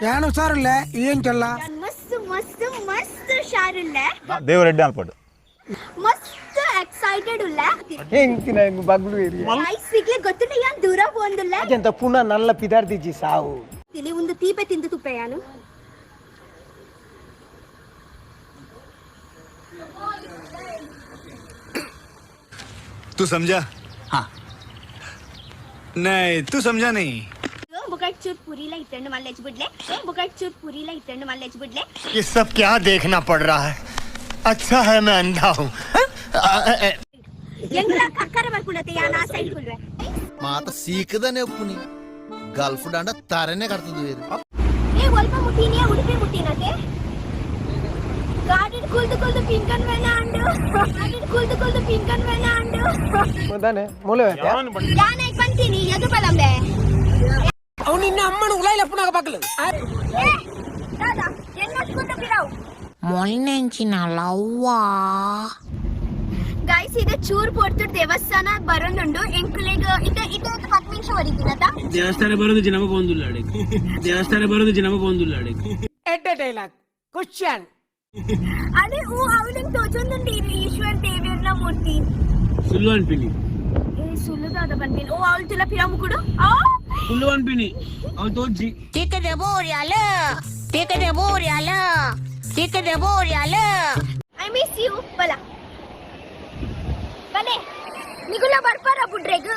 ಏನು ಹುಷಾರಿಲ್ಲ ಏನ್ ಚಲ್ಲ ಮಸ್ತ್ ಮಸ್ತ್ ಮಸ್ತ್ ಹುಷಾರಿಲ್ಲ ದೇವರೆಡ್ಡಿ ಅನ್ಪಟ್ಟು ಮಸ್ತ್ ಎಕ್ಸೈಟೆಡ್ ಉಲ್ಲ ಹೆಂಗಿನ ಬಗ್ಲು ಸಿಗ್ಲಿ ಗೊತ್ತಿಲ್ಲ ಯಾನ್ ದೂರ ಹೋಂದಿಲ್ಲ ಅಂತ ಪುನಃ ನಲ್ಲ ಪಿದಾರ್ದಿಜ್ಜಿ ಸಾವು ಇಲ್ಲಿ ಒಂದು ತೀಪೆ ತಿಂದು ತುಪ್ಪೆ ಯಾನು तू समझा? हाँ नहीं तू समझा नहीं ಬುಕಟ್ ಚೂರ್ ಪುರಿಲ ಇಟ್ಟಂಡು ಮಲ್ಲೆ ಹಚ್ಬಿಡ್ಲೆ ಬುಕಟ್ ಚೂರ್ ಪುರಿಲ ಇಟ್ಟಂಡು ಮಲ್ಲೆ ಹಚ್ಬಿಡ್ಲೆ ये सब क्या देखना पड़ रहा है अच्छा है मैं अंधा हूँ ಎಂಗ್ಲ ಕಕ್ಕರ ಬರ್ಕೊಂಡತೆ ಯಾನ ಆ ಸೈಡ್ ಕುಲ್ವೆ ಮಾತ ಸೀಕದನೆ ಒಪ್ಪುನಿ ಗಲ್ಫ್ ಡಾಂಡ ತಾರನೆ ಕಟ್ತದ ಬೇರೆ ಏ ಒಲ್ಪ ಮುಟ್ಟಿನಿಯ ಉಡುಪಿ ಮುಟ್ಟಿನತೆ ಗಾಡಿ ಕುಲ್ದು ಪಿಂಕನ್ ವೇನ ಅಂಡು ಗಾಡಿ ಕುಲ್ದು ಪಿಂಕನ್ ವೇನ ಅಂಡು ಮೊದನೆ ಮೂಲೆ ಯಾನ ಬಂತೀನಿ ಎದು ಬಲಂಬೆ ಅವ್ನು ನಿನ್ನ ಅಮ್ಮನ ಉಲಾಯಿಲ ಪುನಃ ಬಗ್ಲು ಏ ದಾದಾ ಎನ್ನಸ್ಕೊಂಡ ಬಿರಾವ್ ಮೊನ್ನೆಂಚಿನ ಲವ್ವಾ ಗೈಸ್ ಇದು ಚೂರ್ ಪೊರ್ತುಡ್ ದೇವಸ್ಥಾನ ಬರೋನುಂಡು ಎಂಕುಲೆಗ್ ಇತ 10 ನಿಮಿಷ ವರಿತಿನತ ದೇವಸ್ಥಾನ ಬರೋದು ಜನಮ ಬಂದುಲ್ಲಾಡೆ ದೇವಸ್ಥಾನ ಬರೋದು ಜನಮ ಬಂದುಲ್ಲಾಡೆ ಎಡ್ಡ ಡೈಲಾಗ್ ಕ್ವಶ್ಚನ್ ಅದೇ ಓ ಅವಲಿಂಗ್ ತೋಚೊಂದುಂಡು ಈಶ್ವರ್ ದೇವಿಯರ್ನ ಮೂರ್ತಿ ಸುಳ್ಳು ಅನ್ಪಿನಿ ಏ ಸುಳ್ಳುದಾದ ಬಂದಿಲ್ಲ ಓ ಅವಳು ತುಲ ಪಿರಾಮುಕುಡು ಸುಳ್ಳು ಅನ್ಪಿನಿ ಅವ್ನು ತೋಜಿ ಟಿಕೆಟ್ ಬೋರ್ಯಾಲ ಐ ಮಿಸ್ ಯು ಬಲ ಬಲೆ ನಿಗುಲ ಬರ್ಪಾರ ಬುಡ್ರೆಗ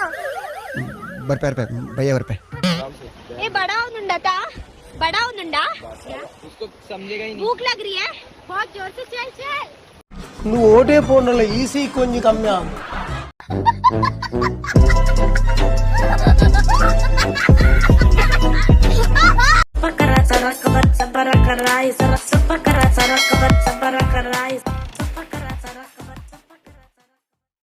ಬರ್ಪೆ ಭಯ್ಯ ಬರ್ಪೆ ए बड़ा उन्नता बड़ा उन्नता उसको समझेगा ही नहीं भूख लग रही है बहुत जोर से चल నువ్వు ఓటే పోనల ఈసీ కొంచెం కమ్మియా Pakara sarak kabat sabara karai sarak sapakara sarak kabat sabara karai